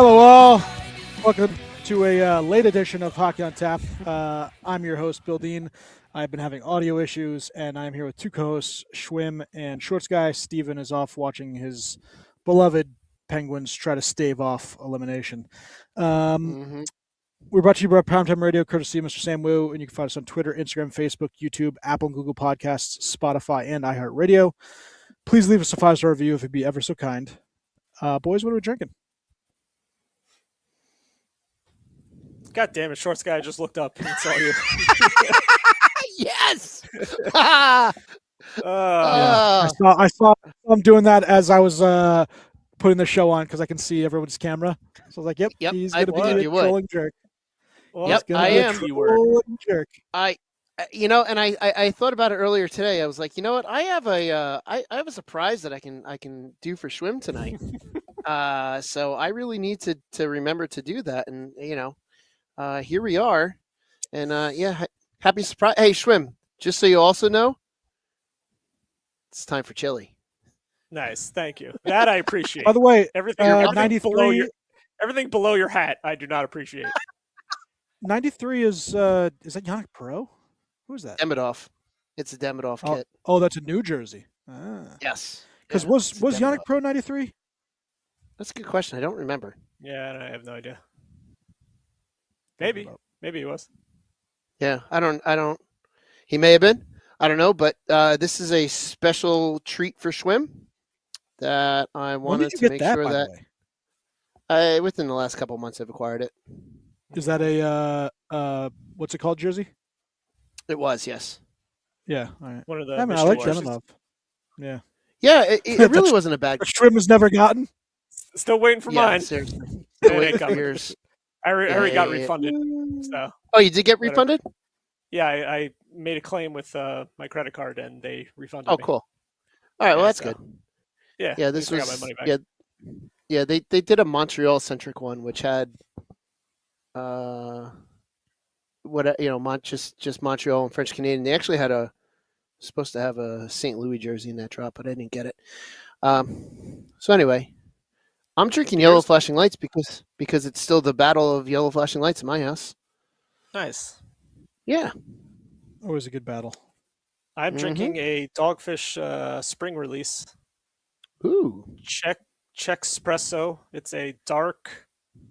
Hello, all. Welcome to a late edition of Hockey on Tap. I'm your host, Bill Dean. I've been having audio issues, and I'm here with two co-hosts, Schwim and Shorts Guy. Steven is off watching his beloved Penguins try to stave off elimination. We're brought to you by Primetime Radio, courtesy of Mr. Sam Wu, and you can find us on Twitter, Instagram, Facebook, YouTube, Apple and Google Podcasts, Spotify, and iHeartRadio. Please leave us a 5-star review if you'd be ever so kind. Boys, what are we drinking? God damn it, Shorts Guy, I just looked up and saw you. Yes. I saw him doing that as I was putting the show on because I can see everyone's camera. So I was like, "Yep, he's going to be a trolling jerk." Well, Yep, I am. Trolling jerk. I thought about it earlier today. I was like, you know what? I have a surprise that I can do for Schwim tonight. So I really need to remember to do that, and here we are, and happy surprise. Hey, Schwim, just so you also know, it's time for chili. Nice, thank you. That I appreciate. By the way, everything 93 everything below your hat, I do not appreciate. 93 is that Yannick Pro? Who is that? Demidov. It's a Demidov kit. Oh, that's a New Jersey. Yes. Because was Yannick Pro 93? That's a good question. I don't remember. Yeah, I have no idea. Maybe he was. Yeah, I don't. He may have been. I don't know, but this is a special treat for Schwim that I wanted to make sure that within the last couple of months I've acquired it. Is that a what's it called, jersey? It was, yes. Yeah, all right. One of the. I like Demidov. Yeah. Yeah, it really wasn't a bad. Schwim has never gotten. Still waiting for mine. Seriously. Still waiting for yours. I already got refunded. So. Oh, you did get refunded? Yeah, I made a claim with my credit card and they refunded me. Oh, cool. All right, well that's good. Yeah. Yeah, this was. I got my money back. Yeah. They did a Montreal centric one, which had, just Montreal and French Canadian. They actually had supposed to have a St. Louis jersey in that drop, but I didn't get it. So anyway, I'm drinking Yellow Flashing Lights because it's still the battle of Yellow Flashing Lights in my house. Nice. Yeah. Always a good battle. I'm drinking a Dogfish spring release. Ooh. Czech espresso. It's a dark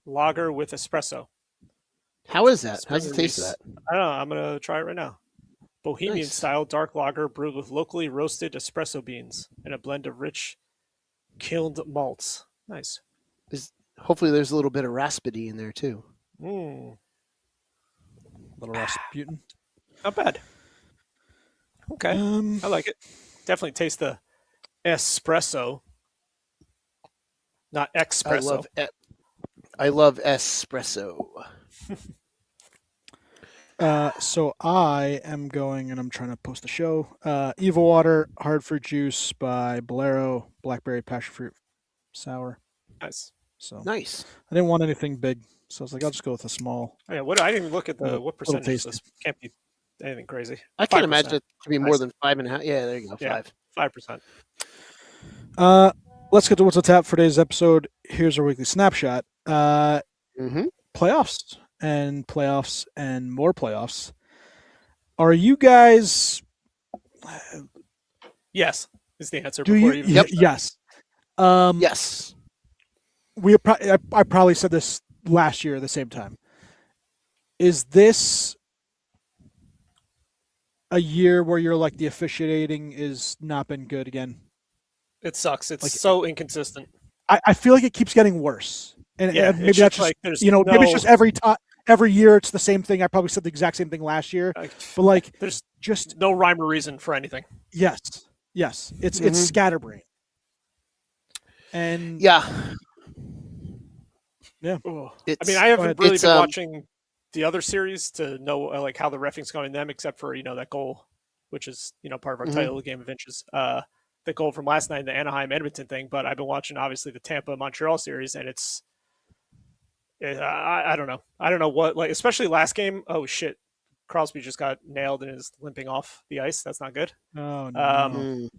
lager with espresso. How is that? Spring How's the taste of that? I don't know. I'm going to try it right now. Bohemian style dark lager brewed with locally roasted espresso beans and a blend of rich kilned malts. Nice. Hopefully there's a little bit of raspity in there too. Little Rasputin. Not bad. Okay. I like it. Definitely taste the espresso. Not espresso. I love espresso. So I am going, and I'm trying to post the show. Evil Water, Hard Fruit Juice by Bolero, Blackberry Passion Fruit Sour. Nice. So nice. I didn't want anything big, so I was like, I'll just go with a small. Oh, yeah, I didn't even look at what percentage this. Can't be anything crazy. I can't imagine it to be more than 5.5. Yeah, there you go. 5%. Let's get to what's on tap for today's episode. Here's our weekly snapshot. Playoffs and playoffs and more playoffs. Are you guys? Yes, is the answer. Yes. Yes. I probably said this last year at the same time. Is this a year where you're like the officiating is not been good again? It sucks. It's so inconsistent. I feel like it keeps getting worse, and maybe that's just like maybe it's just every year it's the same thing. I probably said the exact same thing last year, but like there's just no rhyme or reason for anything. Yes, it's scatterbrain, and yeah. I mean, I haven't really been watching the other series to know like how the reffing's going in them, except for that goal, which is part of our title, Game of Inches. The goal from last night, the Anaheim Edmonton thing, but I've been watching obviously the Tampa Montreal series, and I don't know. I don't know what, like, especially last game. Oh shit, Crosby just got nailed and is limping off the ice. That's not good. Oh no.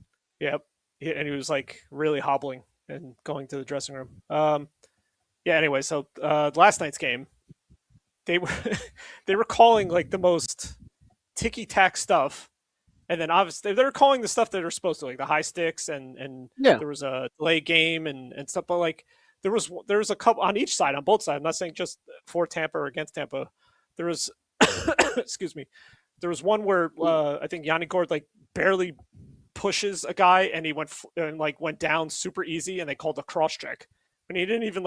Yep. And he was like really hobbling and going to the dressing room. Yeah. Anyway, so last night's game, they were they were calling like the most ticky tack stuff, and then obviously they're calling the stuff that they're supposed to, like the high sticks, and Yeah. there was a delay game and stuff. But like there was a couple on each side, on both sides. I'm not saying just for Tampa or against Tampa. There was excuse me. There was one where I think Yanni Gord like barely pushes a guy and he went down super easy, and they called a cross check, and he didn't even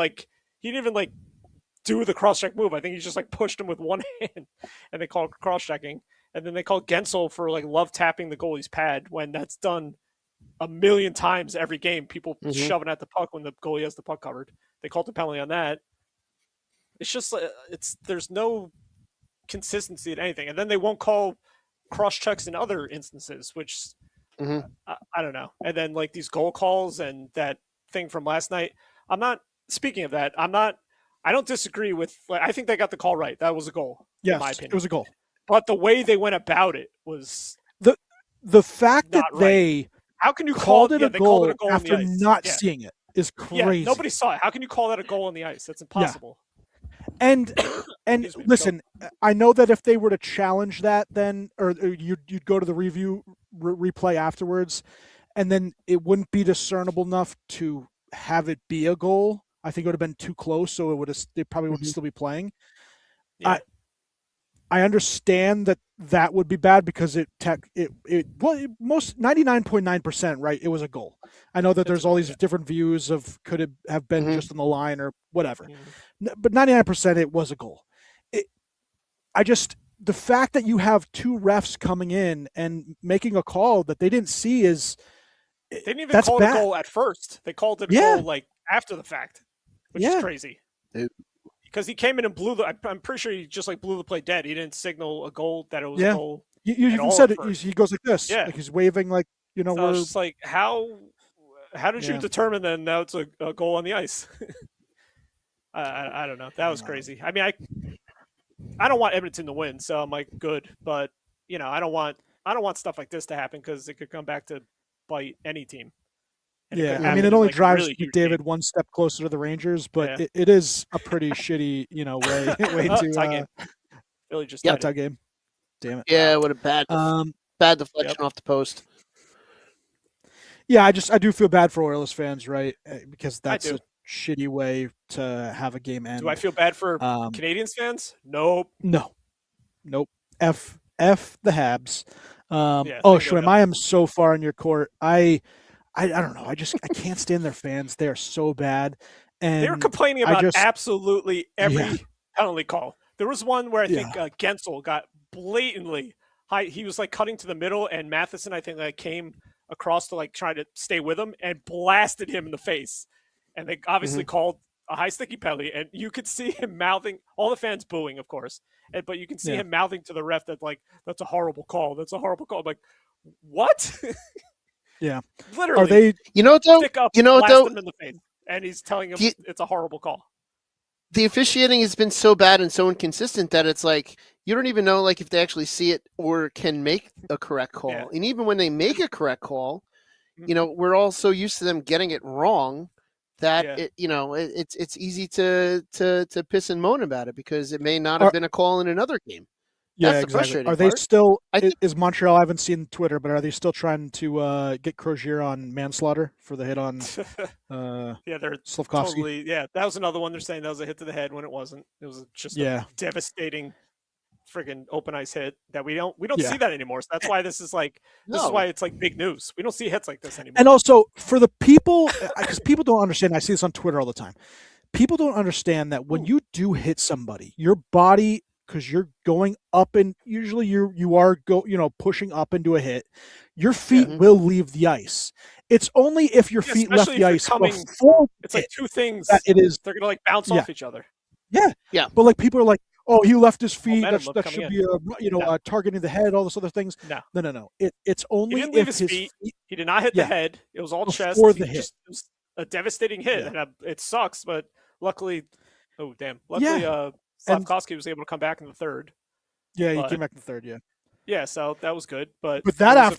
do the cross check move. I think he just like pushed him with one hand, and they called cross checking. And then they called Gensel for like love tapping the goalie's pad, when that's done a million times every game. People shoving at the puck when the goalie has the puck covered. They called the penalty on that. It's just there's no consistency in anything, and then they won't call cross checks in other instances, which I don't know. And then like these goal calls and that thing from last night. I'm not speaking of that. I don't disagree with. Like, I think they got the call right. That was a goal. Yes, in my opinion. It was a goal. But the way they went about it was the fact that right. they how can you called it a goal after not yeah. seeing it is crazy. Yeah, nobody saw it. How can you call that a goal on the ice? That's impossible. Yeah. And listen, I know that if they were to challenge that, then or you'd go to the replay afterwards, and then it wouldn't be discernible enough to have it be a goal. I think it would have been too close, so they probably would still be playing. Yeah. I understand that would be bad because most 99.9%, right? It was a goal. I know that there's all these different views of could it have been just on the line or whatever, but 99% it was a goal. The fact that you have two refs coming in and making a call that they didn't see they didn't even call it a goal at first. They called it a goal like after the fact, which is crazy. Because he came in and I'm pretty sure he just like blew the play dead. He didn't signal a goal that it was a goal. You even said he goes like this. Yeah. Like he's waving like, you know. So I was just like, how did you determine then now it's a goal on the ice? I don't know. That was crazy. I mean, I don't want Edmonton to win, so I'm like, good. But, you know, I don't want stuff like this to happen because it could come back to bite any team. Yeah, I mean, it only drives McDavid one step closer to the Rangers, but it is a pretty shitty, way to tie game. Really just tie game. Damn it. Yeah, what a bad deflection off the post. Yeah, I do feel bad for Oilers fans, right? Because that's a shitty way to have a game end. Do I feel bad for Canadians fans? Nope. Nope. F the Habs. Schwim, I am so far in your court. I don't know. I can't stand their fans. They are so bad. And they were complaining about absolutely every penalty call. There was one where I think Gensel got blatantly high. He was like cutting to the middle, and Matheson, I think, like came across to like try to stay with him and blasted him in the face. And they obviously called a high sticky penalty, and you could see him mouthing. All the fans booing, of course, but you can see him mouthing to the ref that like that's a horrible call. That's a horrible call. I'm like, what? Yeah, literally. Are they? You know what though? Him in the face, and he's telling him it's a horrible call. The officiating has been so bad and so inconsistent that it's like you don't even know like if they actually see it or can make a correct call. Yeah. And even when they make a correct call, we're all so used to them getting it wrong that it's easy to piss and moan about it because it may not have been a call in another game. Yeah, That's exactly. frustrating Are they part. still? Is Montreal? I haven't seen Twitter, but are they still trying to get Crozier on manslaughter for the hit on? They're Slavkovsky. Totally. Yeah, that was another one. They're saying that was a hit to the head when it wasn't. It was just a devastating, friggin' open ice hit that we don't see that anymore. So that's why this is why it's like big news. We don't see hits like this anymore. And also for the people, because people don't understand. I see this on Twitter all the time. People don't understand that when you do hit somebody, your body. Because you're going up and usually you are pushing up into a hit, your feet will leave the ice. It's only if your feet left the ice before it's like two things that it is they're gonna like bounce off each other. Yeah. But like people are like, oh, he left his feet. That should be targeting the head. All those other things. No. It's only he didn't leave his feet. He did not hit the head. It was all chest. It was a devastating hit, and it sucks. But luckily, Slavkovsky was able to come back in the third. Yeah, he came back in the third, Yeah, so that was good. But that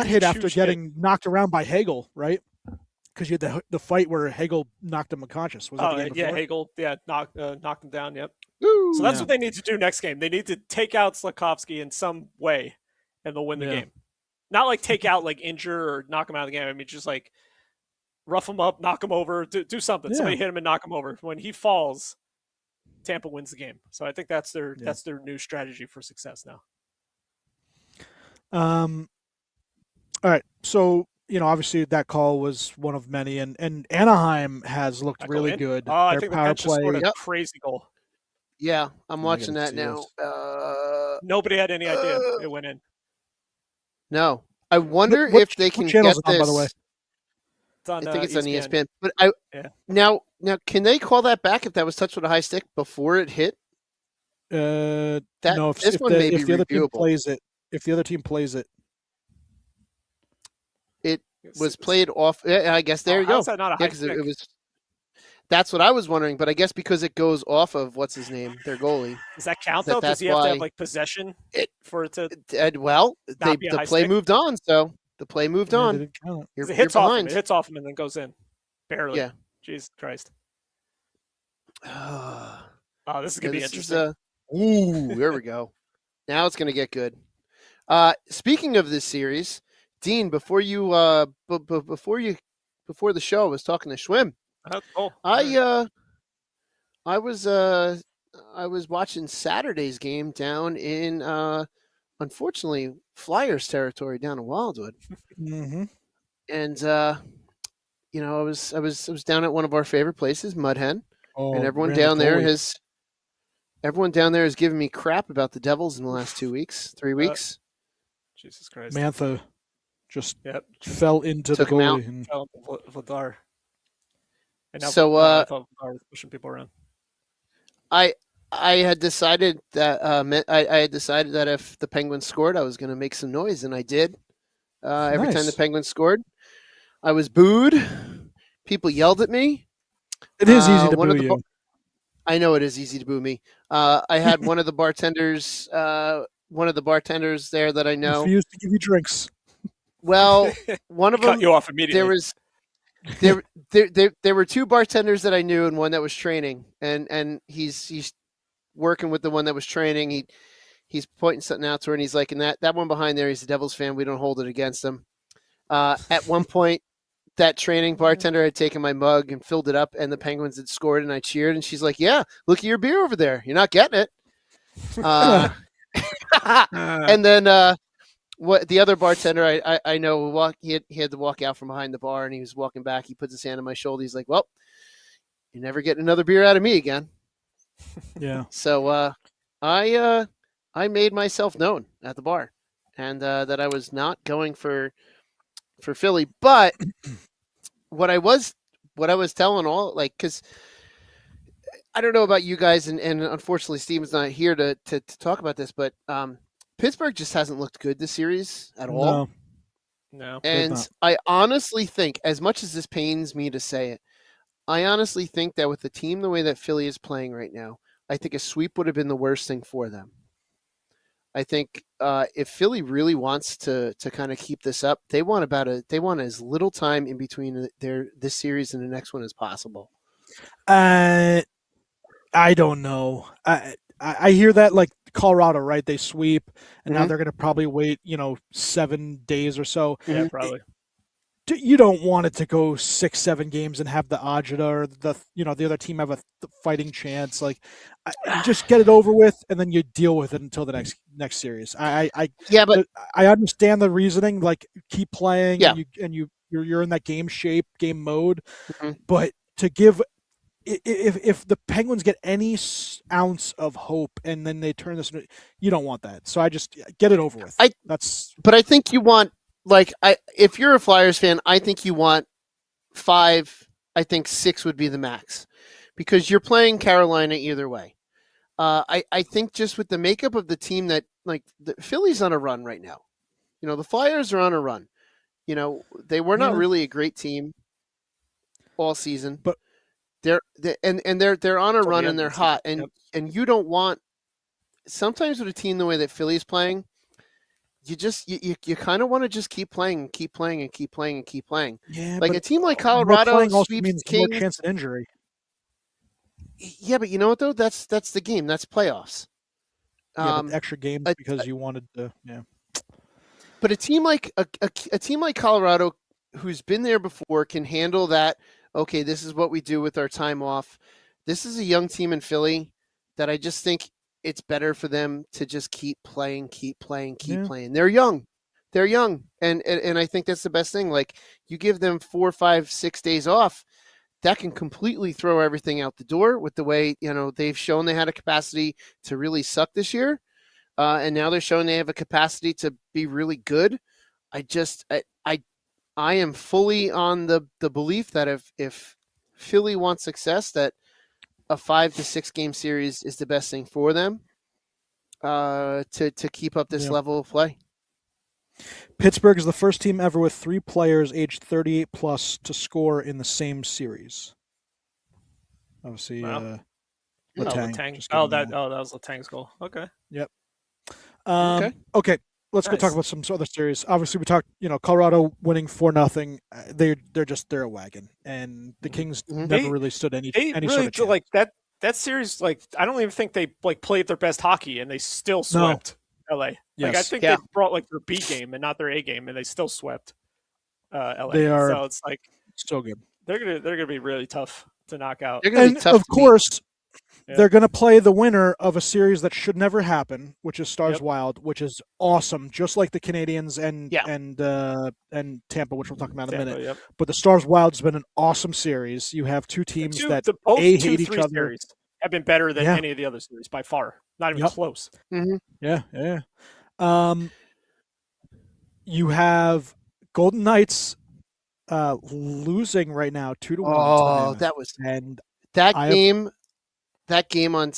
hit after getting knocked around by Hagel, right? because you had the fight where Hagel knocked him unconscious. Was that the game before? Hagel, knocked him down. Yep. Woo! So that's what they need to do next game. They need to take out Slavkovsky in some way, and they'll win the game. Not like take out, like injure or knock him out of the game. I mean, just like rough him up, knock him over, do something. Yeah. Somebody hit him and knock him over. When he falls, Tampa wins the game. So I think that's their new strategy for success now. All right. So, obviously that call was one of many, and Anaheim has looked really good. I think the bench just scored a crazy goal. Yeah, I'm watching that now. Nobody had any idea it went in. No. I wonder if they can get this. On, by the way? I think it's on ESPN. But now can they call that back if that was touched with a high stick before it hit? No, if the other team plays it. If the other team plays it. It was played off. I guess there you go. How's that not a high stick? It was. That's what I was wondering, but I guess because it goes off of what's his name, their goalie. Does that count though? Does he have to have like possession for it to? The play moved on, so the play moved on. It hits off him. It hits off him and then goes in, barely. Yeah. Jesus Christ. This is gonna be interesting. There we go. Now it's gonna get good. Speaking of this series, Dean, before the show, I was talking to Schwim. Oh, I was watching Saturday's game down in unfortunately Flyers territory down in Wildwood. Mm-hmm. And I was down at one of our favorite places, Mud Hen, and everyone down there has given me crap about the Devils in the last 3 weeks. Jesus Christ. Mantha just fell into the goalie and fell into Vladar. And now I thought Vladar was pushing people around. I had decided that that if the Penguins scored, I was going to make some noise, and I did. Every time the Penguins scored, I was booed. People yelled at me. It is easy to boo you. I know it is easy to boo me. I had one of the bartenders there that I know refused to give you drinks. Well, one of them cut you off immediately. There were two bartenders that I knew and one that was training, and he's working with the one that was training. He's pointing something out to her, and he's like, and that one behind there, he's a Devils fan. We don't hold it against him. At one point, that training bartender had taken my mug and filled it up, and the Penguins had scored, and I cheered, and she's like, yeah, look at your beer over there. You're not getting it. And then what the other bartender I know, he had to walk out from behind the bar, and he was walking back. He puts his hand on my shoulder. He's like, well, you're never getting another beer out of me again. Yeah. So I made myself known at the bar, and that I was not going for Philly. But what I was telling all, like, because I don't know about you guys, and unfortunately Steven's not here to talk about this, but Pittsburgh just hasn't looked good this series at all. No. And I honestly think, as much as this pains me to say it, I honestly think that with the team the way that Philly is playing right now, I think a sweep would have been the worst thing for them. I think if Philly really wants to kind of keep this up, they want as little time in between this series and the next one as possible. I don't know. I hear that, like Colorado, right? They sweep, and now they're going to probably wait, 7 days or so. Yeah, probably. You don't want it to go 6-7 games and have the agita or the other team have a fighting chance. Like, just get it over with, and then you deal with it until the next series. But I understand the reasoning. Like, keep playing, and you're in that game mode. But to give, if the Penguins get any ounce of hope and then they turn this, you don't want that. So I just get it over with. But I think you want. If you're a Flyers fan, I think you want 5. I think 6 would be the max, because you're playing Carolina either way. I think just with the makeup of the team that, like, the Philly's on a run right now. The Flyers are on a run. They were not really a great team all season, but they're on a run and they're hot, and you don't want. Sometimes with a team the way that Philly's playing, you kind of want to just keep playing. Yeah, Like but a team like more Colorado playing also sweeps means the more Kings. chance of injury. Yeah, but you know what though? That's the game. That's playoffs. Yeah, but extra games because you wanted to. Yeah. But a team like a team like Colorado, who's been there before, can handle that. Okay, this is what we do with our time off. This is a young team in Philly that I just think it's better for them to just keep playing. They're young, and I think that's the best thing. Like you give them 4, 5, 6 days off, that can completely throw everything out the door with the way they've shown they had a capacity to really suck this year. And now they're showing they have a capacity to be really good. I am fully on the belief that if Philly wants success, that a 5 to 6 game series is the best thing for them to keep up this level of play. Pittsburgh is the first team ever with 3 players aged 38 plus to score in the same series. Obviously, wow. Letang. That was Letang's goal. Okay. Yep. Okay. Let's go talk about some other series. Obviously, we talked. Colorado winning 4-0. They're a wagon, and the Kings never really stood any really sort of chance. Like that series. Like I don't even think they played their best hockey, and they still swept LA. Yes. Like I think they brought like their B game and not their A game, and they still swept LA. They are. So it's like so good. They're gonna be really tough to knock out. And of course, they're going to play the winner of a series that should never happen, which is Stars Wild, which is awesome, just like the Canadians and Tampa, which we'll talk about in a minute. Yep. But the Stars Wild has been an awesome series. You have two teams that hate each other. Series have been better than any of the other series by far. Not even close. Mm-hmm. Yeah. You have Golden Knights losing right now 2-1. Oh, that was That game on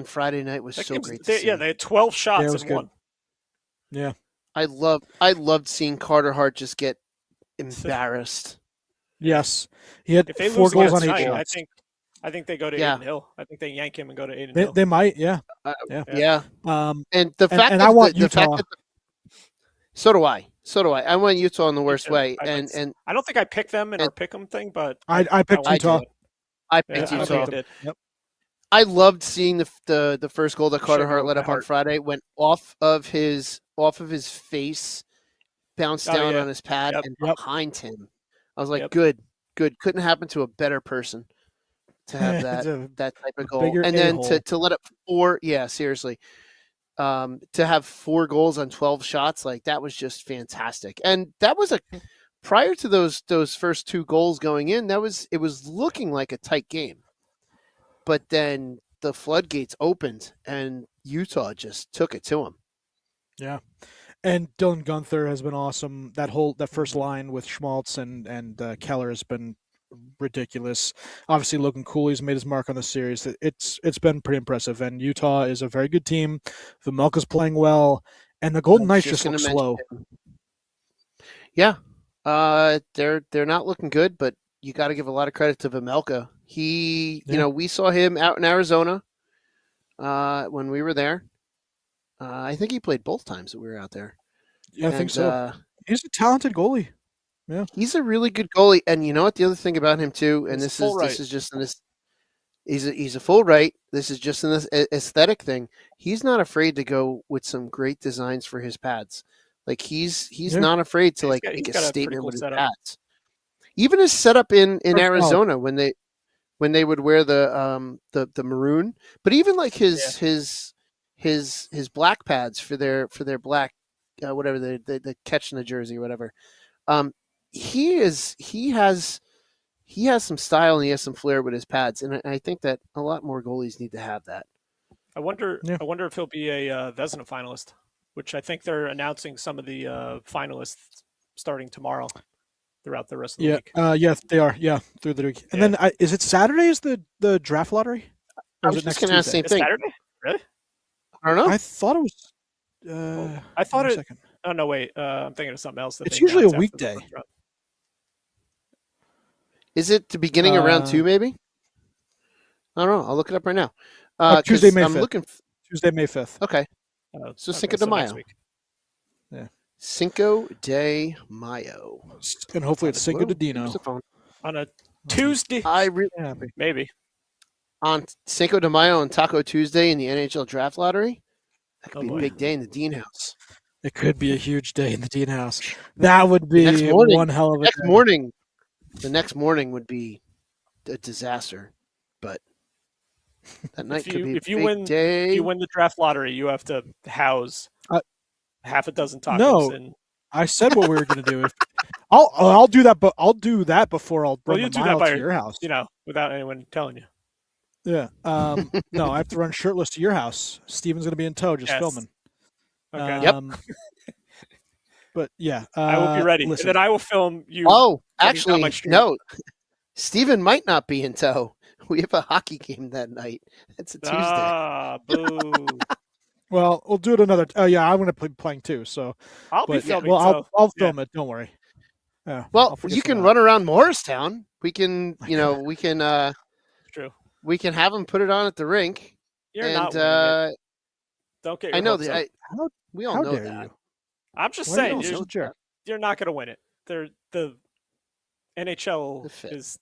Friday night was so great to see. Yeah, they had 12 shots and won. Yeah. I loved seeing Carter Hart just get embarrassed. Yes. He had 4 goals on 8 shots. I think they go to Aiden Hill. I think they yank him and go to Aiden Hill. They might, yeah. Yeah. And the fact and that I want the Utah. fact that so do I. I want Utah in the worst way. And I don't think I picked them in our pick 'em thing, but I picked Utah. I picked Utah. Yep. I loved seeing the first goal that Carter Hart let up on Friday went off of his face, bounced down on his pad and behind him. I was like, good. Couldn't happen to a better person to have that type of goal. And then to let up 4, seriously. To have 4 goals on 12 shots, like that was just fantastic. And that was prior to those first 2 goals going in, it was looking like a tight game. But then the floodgates opened and Utah just took it to them. Yeah. And Dylan Gunther has been awesome. That first line with Schmaltz and Keller has been ridiculous. Obviously, Logan Cooley's made his mark on the series. It's been pretty impressive. And Utah is a very good team. Vejmelka's playing well. And the Golden Knights just look slow. Yeah. They're not looking good, but you got to give a lot of credit to Vejmelka. We saw him out in Arizona when we were there. I think he played both times that we were out there. Yeah, I think so. He's a talented goalie. Yeah, he's a really good goalie. And you know what? The other thing about him too, and this is just he's a full right. This is just an aesthetic thing. He's not afraid to go with some great designs for his pads. Like he's not afraid to make a statement with his pads. Even his setup in Arizona when they would wear the maroon, but even like his black pads for their black whatever the catch in the jersey or whatever. He has some style and he has some flair with his pads, and I think that a lot more goalies need to have that. I wonder if he'll be a Vezina finalist, which I think they're announcing some of the finalists starting tomorrow. Throughout the rest of the week. Yeah, they are. Yeah, through the week. And then is it Saturday? Is the draft lottery? Or I was just going to ask the same thing. Saturday? Really? I don't know. I thought it was. I thought it. Oh no, wait. I'm thinking of something else. It's usually a weekday. Is it the beginning of round 2? Maybe. I don't know. I'll look it up right now. Tuesday, May 5th. Tuesday, May 5th. Okay. So Cinco de Mayo. Yeah. Cinco de Mayo. And hopefully it's Cinco de Dino. On a Tuesday. Maybe. On Cinco de Mayo on Taco Tuesday in the NHL Draft Lottery. That could be a big day in the Dean House. It could be a huge day in the Dean House. That would be one hell of a day. The next morning would be a disaster. But that night could be a big day. If you win the draft lottery, you have to house half a dozen tacos. No, I said what we were going to do. I'll do that, but I'll do that before I'll bring the mile to your house. Without anyone telling you. Yeah. No, I have to run shirtless to your house. Steven's going to be in tow, just filming. Okay. Yep. But yeah, I will be ready, and then I will film you. Oh, actually, no. Steven might not be in tow. We have a hockey game that night. It's a Tuesday. Ah, boo. Well, we'll do it another. Oh yeah, I'm going to be playing too. So I'll be filming. Well, I'll film it. Don't worry. Yeah, well, you can run around Morristown. We can, we can. True. We can have them put it on at the rink. You're not winning it. Don't get. I know that. We all know that. You? I'm just saying, you're not going to win it. The NHL is.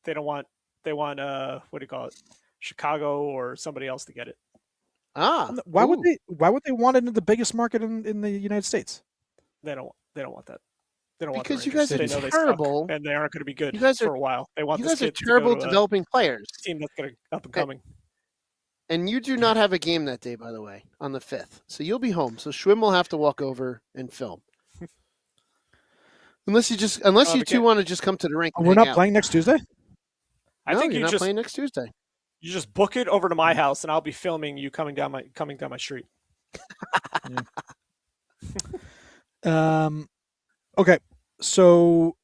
They want. They want. What do you call it? Chicago or somebody else to get it. Why would they? Why would they want it in the biggest market in the United States? They don't want that. They don't because want you guys are terrible, and they aren't going to be good for a while. They want you this guys kid are terrible to go to developing players. Team that's going to up and coming. And you do not have a game that day, by the way, on the 5th. So you'll be home. So Schwim will have to walk over and film. Unless you two want to just come to the rink. We're not playing next Tuesday? I think you're not playing next Tuesday. You just book it over to my house, and I'll be filming you coming down my street. Okay. So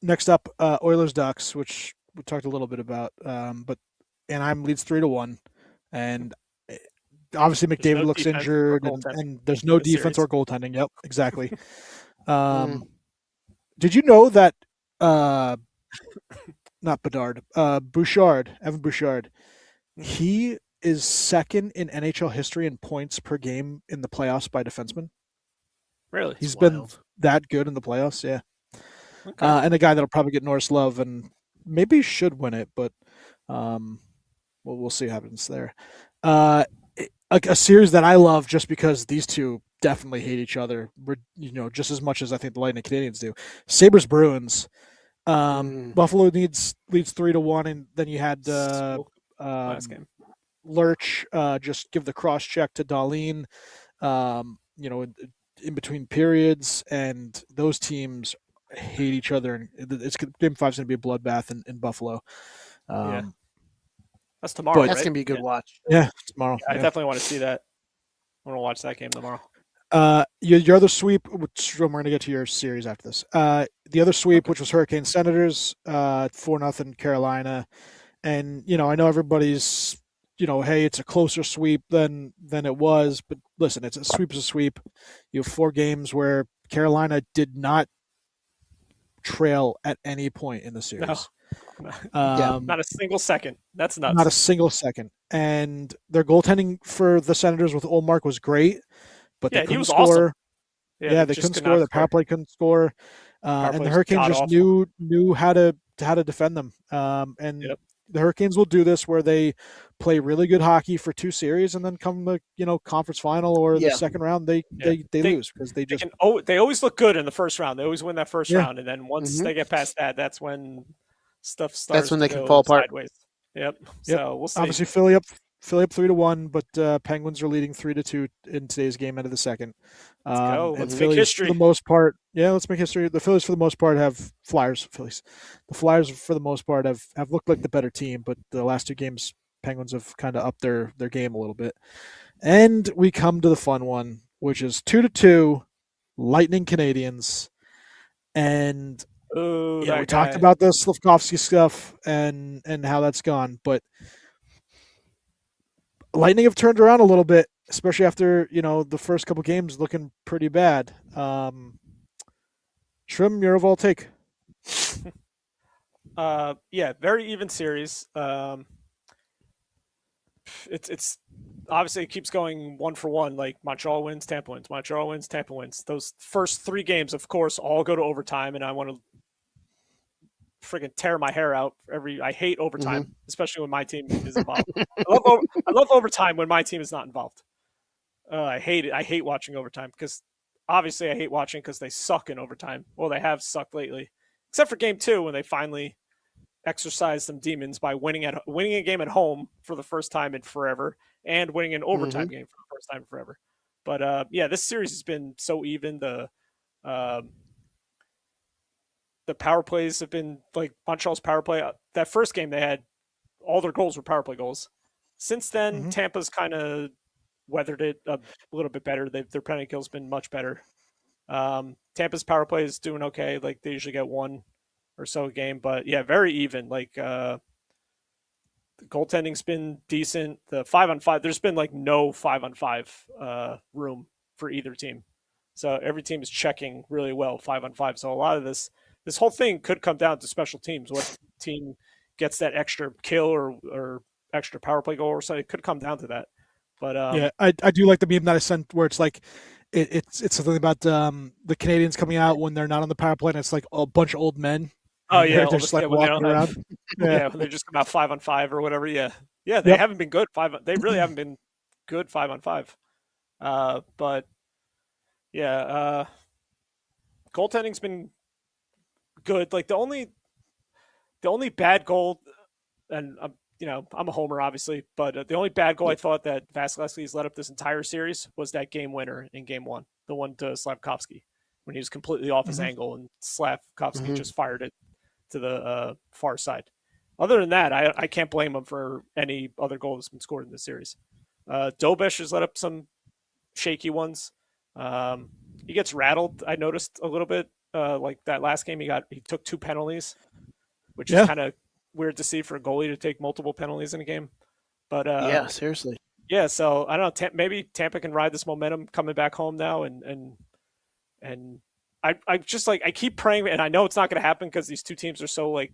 next up, Oilers Ducks, which we talked a little bit about, but Anaheim leads 3-1, and obviously McDavid looks injured, and there's no defense or goaltending. Yep, exactly. Did you know that not Bedard, Bouchard, Evan Bouchard, he is second in NHL history in points per game in the playoffs by defensemen? Really? He's been that good in the playoffs, yeah. Okay. And a guy that'll probably get Norris love and maybe should win it, but we'll see what happens there. A series that I love just because these two definitely hate each other, just as much as I think the Lightning Canadians do. Sabres Bruins. Buffalo leads 3-1, and then you had last game. Lurch just give the cross check to Dahlin. In between periods, and those teams hate each other, and it's Game 5 is going to be a bloodbath in Buffalo. That's tomorrow. That's going to be a good watch. Yeah, tomorrow. I definitely want to see that. I want to watch that game tomorrow. Your other sweep, which we're going to get to your series after this. The other sweep, which was Hurricane Senators, 4-0 Carolina, and I know everybody's. Hey, it's a closer sweep than it was, but listen, it's a sweep is a sweep. You have 4 games where Carolina did not trail at any point in the series. No. Not a single second. That's nuts. Not a single second. And their goaltending for the Senators with Olmark was great, but they couldn't score. Awesome. They couldn't score. The power play couldn't score, and the Hurricanes just knew how to defend them. The Hurricanes will do this where they play really good hockey for 2 series, and then come the conference final or the second round, they lose because they always look good in the first round. They always win that first round, and then once they get past that, that's when stuff starts. That's when they can fall apart. Sideways. Yep. So we'll see. Obviously, Philly up 3-1, but Penguins are leading 3-2 in today's game out of the second. Let's go. Let's make history. For the most part, let's make history. The Phillies, for the most part, have Flyers. The Flyers, for the most part, have looked like the better team, but the last 2 games, Penguins have kind of upped their game a little bit. And we come to the fun one, which is 2-2, Lightning Canadians, and we talked about the Slafkovsky stuff and how that's gone, but Lightning have turned around a little bit, especially after the first couple games looking pretty bad. Shrim, your overall take? Very even series. it's obviously it keeps going 1-for-1. Like Montreal wins, Tampa wins. Montreal wins, Tampa wins. Those first 3 games, of course, all go to overtime, and I want to freaking tear my hair out. I hate overtime, especially when my team is involved. I love overtime when my team is not involved. I hate it. I hate watching overtime because obviously I hate watching because they suck in overtime. Well, they have sucked lately, except for game 2 when they finally exercised some demons by winning a game at home for the first time in forever and winning an overtime game for the first time in forever. But yeah, this series has been so even. The power plays have been like Montreal's power play. That first game they had all their goals were power play goals. Since then, Tampa's kind of weathered it a little bit better. Their penalty kill's been much better. Tampa's power play is doing okay. Like they usually get 1 or so a game, but yeah, very even. Like the goaltending's been decent. The 5-on-5, there's been like no 5-on-5 room for either team. So every team is checking really well 5-on-5. So a lot of this whole thing could come down to special teams. What team gets that extra kill or extra power play goal or something? It could come down to that. But yeah, I do like the meme that I sent where it's like it's something about the Canadians coming out when they're not on the power play and it's like a bunch of old men. Oh yeah, they're just like walking around. Yeah, when they just come out 5-on-5 or whatever. Yeah, they haven't been good They really haven't been good 5-on-5. But yeah, goaltending's been good. Like the only bad goal, and I'm a homer obviously, but the only bad goal I thought that Vasilevsky's let up this entire series was that game winner in game 1, the one to Slavkovsky when he was completely off his angle and Slavkovsky just fired it to the far side. Other than that, I can't blame him for any other goal that's been scored in this series. Dobesh has let up some shaky ones. He gets rattled. I noticed a little bit. Like that last game, he took 2 penalties, which is kind of weird to see for a goalie to take multiple penalties in a game. But yeah, seriously. Yeah, so I don't know. Maybe Tampa can ride this momentum coming back home now, and I just like I keep praying, and I know it's not going to happen because these two teams are so like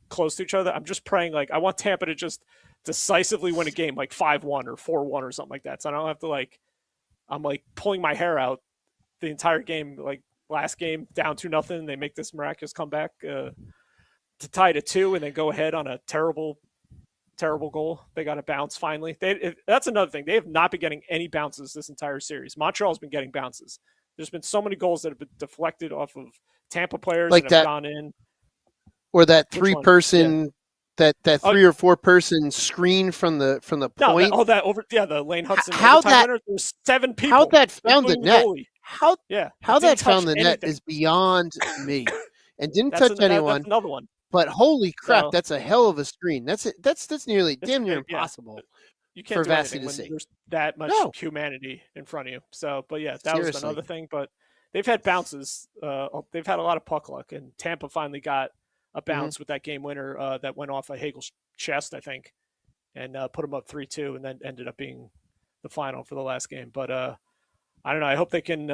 close to each other. I'm just praying like I want Tampa to just decisively win a game like 5-1 or 4-1 or something like that. So I don't have to I'm like pulling my hair out the entire game. Like last game down 2-0, they make this miraculous comeback to tie it at 2 and then go ahead on a terrible goal. They got a bounce finally. That's another thing. They have not been getting any bounces this entire series. Montreal's been getting bounces. There's been so many goals that have been deflected off of Tampa players like that have gone in. Or that 3-person, that 3 or 4 person screen from the point. The Lane Hudson. How that winner, there's 7 people. How that found the net? How that found the anything. net is beyond me, and didn't touch anyone. That's another one. But holy crap, that's a hell of a screen. That's nearly damn near impossible. You can't for do Vasi anything to when see. there's that much humanity in front of you. So, but yeah, that Seriously. was another thing. But they've had bounces. They've had a lot of puck luck, and Tampa finally got a bounce with that game winner that went off of Hagel's chest, I think, and put them up 3-2, and then ended up being the final for the last game. But I don't know. I hope they can.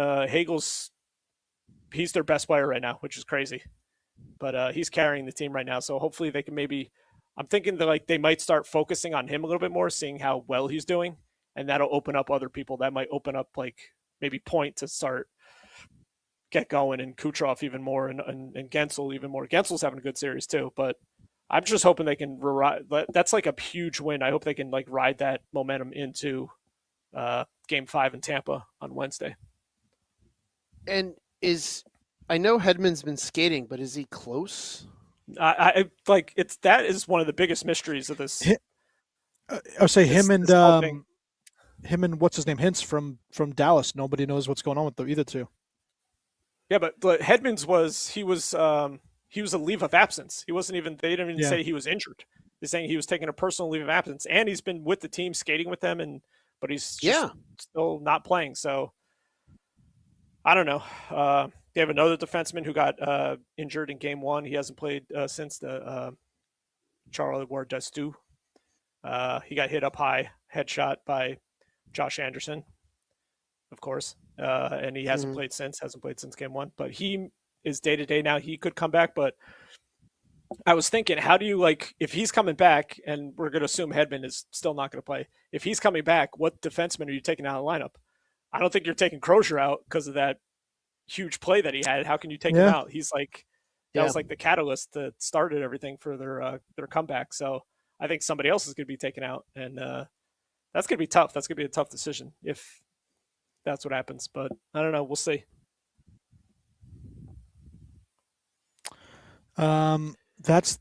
He's their best player right now, which is crazy. But he's carrying the team right now, so hopefully they can maybe. I'm thinking that they might start focusing on him a little bit more, seeing how well he's doing, and that'll open up other people. That might open up maybe Point to start get going, and Kucherov even more, and Gensel even more. Gensel's having a good series too, but I'm just hoping they can ride. That's like a huge win. I hope they can ride that momentum into Game 5 in Tampa on Wednesday. And I know Hedman's been skating, but is he close? That is one of the biggest mysteries of this. I would say him and what's his name, Hintz from Dallas. Nobody knows what's going on with either two. Yeah, but Hedman's was a leave of absence. He wasn't even. They didn't even say he was injured. They're saying he was taking a personal leave of absence, and he's been with the team skating with them, but he's just still not playing. So I don't know. They have another defenseman who got injured in Game 1. He hasn't played since the Charles-Edouard Destoux. He got hit up high, headshot by Josh Anderson, of course, and he hasn't played since Game 1. But he is day-to-day now. He could come back, but I was thinking, how do you if he's coming back, and we're going to assume Hedman is still not going to play. If he's coming back, what defenseman are you taking out of the lineup? I don't think you're taking Crozier out because of that huge play that he had. How can you take him out? He's that was the catalyst that started everything for their comeback. So I think somebody else is going to be taken out, and that's going to be tough. That's going to be a tough decision if that's what happens. But I don't know. We'll see. That's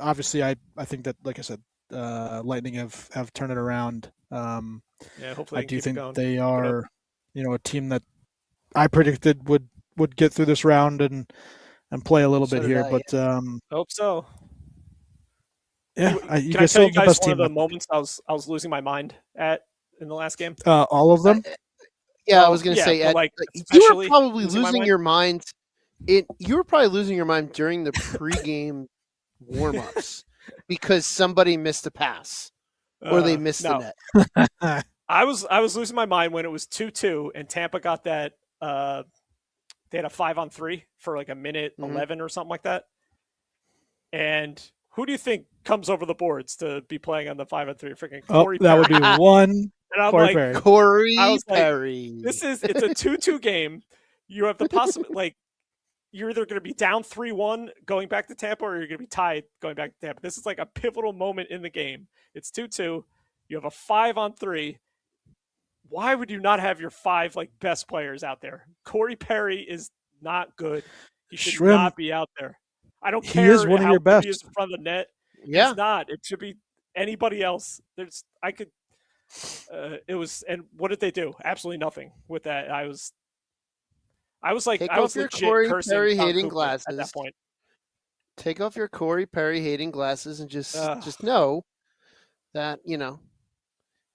obviously I think that, like I said, Lightning have turned it around. Hopefully I do think they are, a team that I predicted would get through this round and play a little bit here, but hope so. Yeah, can I tell you guys one of the moments I was losing my mind at in the last game? All of them. I was going to say, you were probably losing your mind. You were probably losing your mind during the pregame warm-ups because somebody missed a pass or they missed the net. I was losing my mind when it was 2-2 and Tampa got that. They had a 5-on-3 for a minute 11 or something like that. And who do you think comes over the boards to be playing on the 5-on-3? Freaking Corey Perry. That would be one. And I'm Corey Perry. It's a 2-2 game. You have the possibility, you're either going to be down 3-1 going back to Tampa, or you're going to be tied going back to Tampa. This is a pivotal moment in the game. It's 2-2. You have a 5-on-3. Why would you not have your 5 best players out there? Corey Perry is not good. He should not be out there. I don't care. He is one of your best. He is in front of the net. Yeah, he's not. It should be anybody else. And what did they do? Absolutely nothing with that. I was Take off your Corey Perry hating glasses at that point. Take off your Corey Perry hating glasses and just know that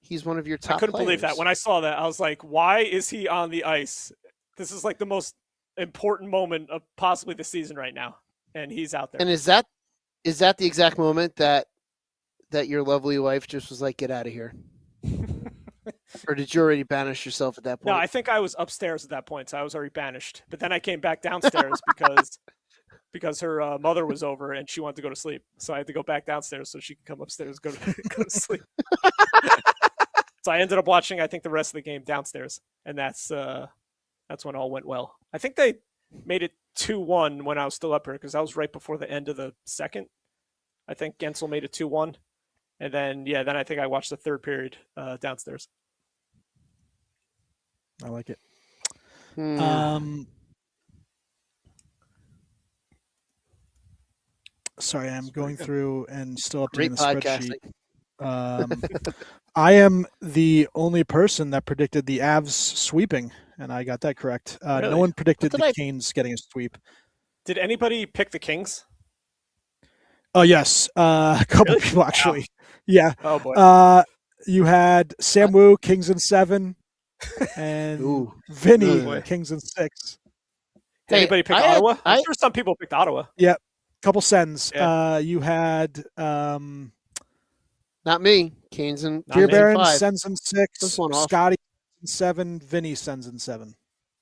he's one of your top. I couldn't players. believe that when I saw that. I was like, why is he on the ice? This is the most important moment of possibly the season right now, and he's out there. And is that the exact moment that your lovely wife just was like, get out of here? Or did you already banish yourself at that point? No, I think I was upstairs at that point, so I was already banished. But then I came back downstairs because her mother was over and she wanted to go to sleep. So I had to go back downstairs so she could come upstairs and go to sleep. So I ended up watching, I think, the rest of the game downstairs, and that's when all went well. I think they made it 2-1 when I was still up here because that was right before the end of the second. I think Gensel made it 2-1. And then I think I watched the third period downstairs. I like it. Sorry, I'm going through and still updating the spreadsheet. I am the only person that predicted the Avs sweeping, and I got that correct. Really? No one predicted the Canes getting a sweep. Did anybody pick the Kings? Oh, yes. A couple people, actually. Wow. Yeah. Oh, boy. You had Sam Wu, Kings in 7, and Vinny, Kings in 6. Did anybody pick Ottawa? I'm sure some people picked Ottawa. Yeah. Couple sends. Yeah. You had not me. Canes and Beer Baron sends in 6. This one off. Scotty in 7. Vinny sends in 7.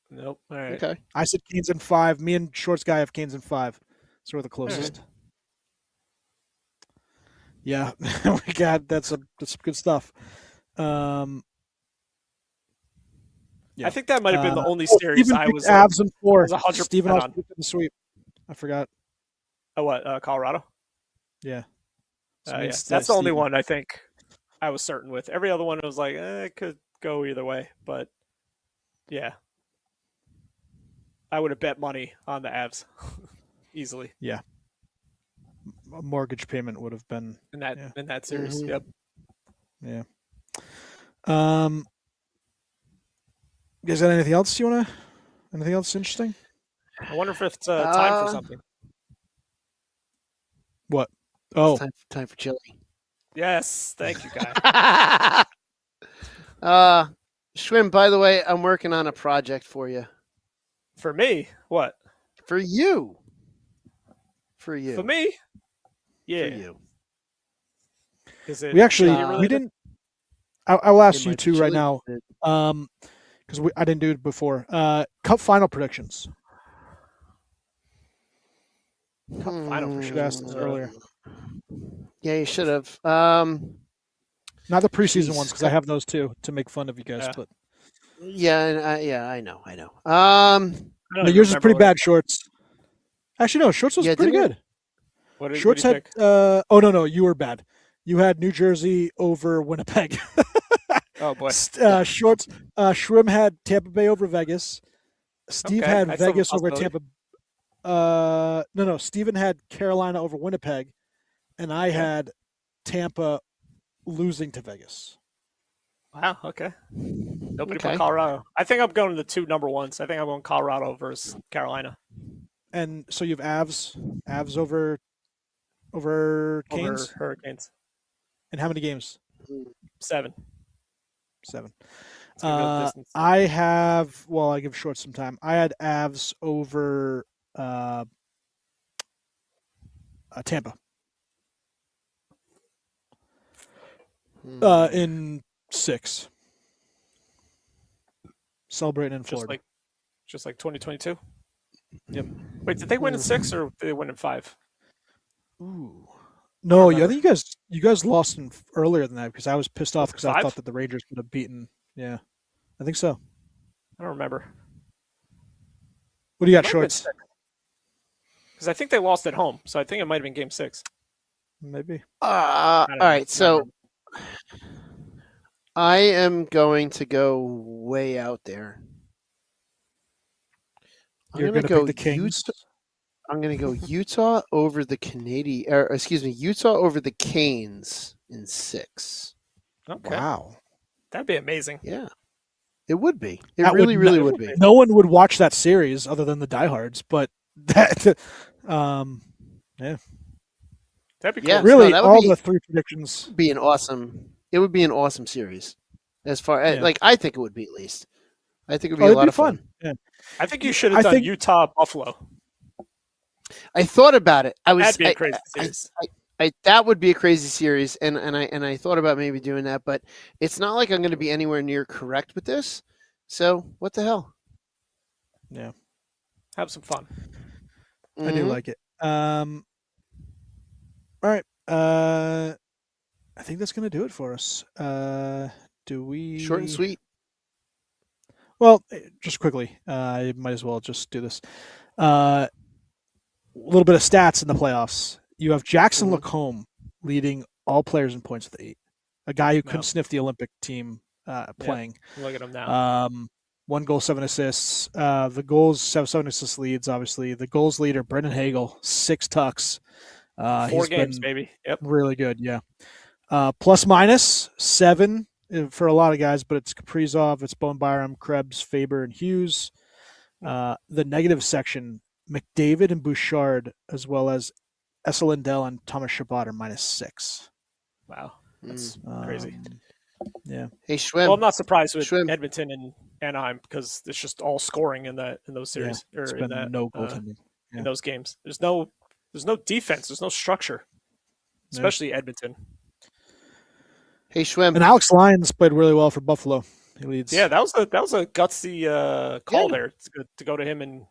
Nope. All right. Okay. I said Canes in 5. Me and Shorts Guy have Canes in 5. So we're the closest. Right. Yeah, we got that's good stuff. Yeah. I think that might have been the only series I was Avs in 4. 100% Steven on the sweep. I forgot. Oh, what? Colorado? Yeah. So that's the only one I think I was certain with. Every other one was it could go either way, but yeah, I would have bet money on the Avs easily. Yeah. A mortgage payment would have been in that series. Mm-hmm. Yep. Yeah. You guys got anything else anything else interesting? I wonder if it's time for something. What? Oh, time for chili. Yes, thank you, guy. Schwim, by the way, I'm working on a project for you. For me? What? For you. For you. For me? Yeah. For you. Is it? We actually we didn't. I'll ask you two right now, because I didn't do it before. Cup final predictions. final for Should have asked this earlier. Yeah, you should have. Not the preseason Jeez. ones because I have those too to make fun of you guys. Yeah. But I know. I don't no, even yours is remember pretty what bad. Shorts. Actually, no. Shorts was Yeah, pretty didn't good. What did Shorts you had. pick? Oh no, you were bad. You had New Jersey over Winnipeg. Oh boy. Shorts. Shrim had Tampa Bay over Vegas. Steve Okay, had I still have a Vegas over possibility. Tampa. No. Steven had Carolina over Winnipeg, and I had Tampa losing to Vegas. Wow. Okay. Nobody Okay. put Colorado. I think I'm going to the two number ones. I think I'm going Colorado versus Carolina. And so you have Avs over Canes. Over Hurricanes. And how many games? 7. 7. It's gonna go the distance. I have. Well, I give Short some time. I had Avs over Tampa in 6. Celebrating in Florida. Just like 2022. Yep. Wait, did they win in 6 or did they win in 5? Ooh. No, I remember. think you guys lost in earlier than that because I was pissed off because I 5? thought that the Rangers would have beaten. Yeah, I think so. I don't remember. What do you got, Shorts? Because I think they lost at home, so I think it might have been Game 6. Maybe. All right, so I am going to go way out there. You're going to pick the Kings. I'm going to go Utah over the Utah over the Canes in 6. Okay. Wow. That'd be amazing. Yeah, it would be. It That really would be. No one would watch that series other than the diehards, but that, yeah. That'd be cool. Yeah, Really, that would all be- the 3 predictions. It would be an awesome series. As far as Yeah. I think it would be at least. I think it would be a lot of fun. Yeah. I think you should have done Utah Buffalo. I thought about it. That'd be a crazy series. That would be a crazy series, and I thought about maybe doing that, but it's not like I'm going to be anywhere near correct with this. So what the hell? Yeah. Have some fun. I do like it. All right. I think that's going to do it for us. Do we Short and sweet. Well, just quickly, I might as well just do this. A little bit of stats in the playoffs. You have Jackson Lacombe leading all players in points with 8. A guy who couldn't sniff the Olympic team playing. Look at him now. 1 goal, 7 assists. The goals have 7 assist leads, obviously. The goals leader, Brendan Hagel, 6 tucks. 4 games, baby. Yep. Really good, yeah. Plus minus 7 for a lot of guys, but it's Kaprizov, it's Bone Byram, Krebs, Faber, and Hughes. The negative section, McDavid and Bouchard, as well as Essa Lindell and Thomas Chabot are minus 6. Wow. That's crazy. Yeah. Hey, Schwim. Well, I'm not surprised with Schwim. Edmonton and Anaheim because it's just all scoring in those series It's or been in no goaltending. in those games. There's no defense. There's no structure, especially Edmonton. Hey, Schwim. And Alex Lyons played really well for Buffalo. He leads. Yeah, that was a gutsy call there to go to him in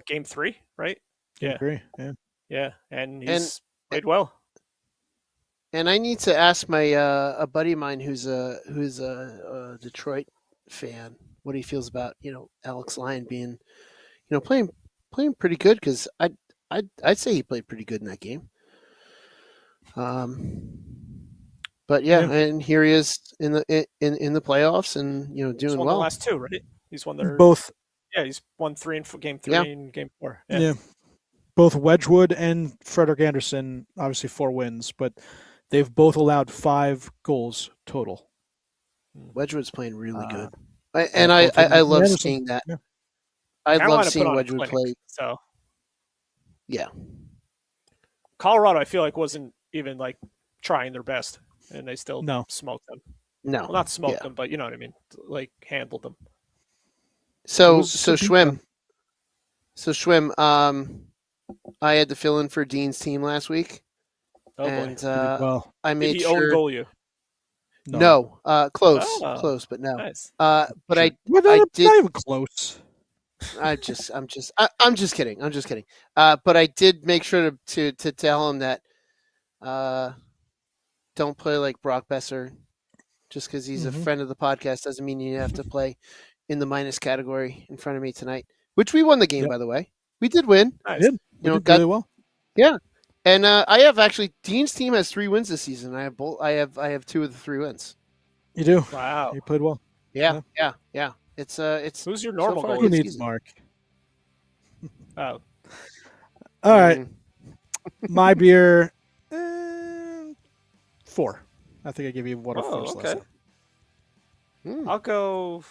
Game 3, right? I agree. Yeah. Yeah, and he's played well. And I need to ask my a buddy of mine who's a Detroit fan what he feels about Alex Lyon being playing pretty good, because I'd say he played pretty good in that game. But yeah, and here he is in the playoffs and doing he's won well. The last 2, right? He's won both. Yeah, he's won 3 in Game 3 and Game 4. Yeah. Both Wedgwood and Frederik Andersen, obviously 4 wins, but they've both allowed 5 goals total. Wedgwood's playing really good, and I love seeing that. Yeah. I love seeing Wedgwood play. So, yeah, Colorado, I feel like wasn't even like trying their best, and they still smoked them. No, well, not smoked them, but you know what I mean, like handled them. So Schwim. I had to fill in for Dean's team last week. Oh boy! I made Did he sure. own goal you? No, close, but no. Nice. But I not did. even close. I'm just kidding. I'm just kidding. But I did make sure to tell him that don't play like Brock Besser. Just because he's a friend of the podcast doesn't mean you have to play in the minus category in front of me tonight. Which we won the game, by the way. We did win. Nice. We did really well. Yeah, and I have actually Dean's team has 3 wins this season. I have both. I have 2 of the 3 wins. You do. Wow. You played well. Yeah. It's who's your normal goalie? Who needs Mark? Oh. All right. My beer, 4. I think I gave you one of 4 okay. Mm. I'll go.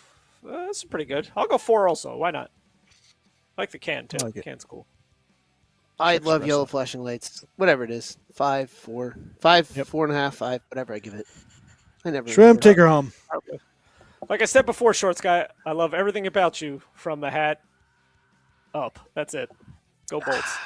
That's pretty good. I'll go 4 also. Why not? I like the can too. Like the can's cool. I love yellow flashing lights. Whatever it is, 5, 4, 5, 4.5, 5, whatever I give it. I never. Shrimp, take her home. Okay. Like I said before, Shorts Guy, I love everything about you from the hat up. That's it. Go Bolts.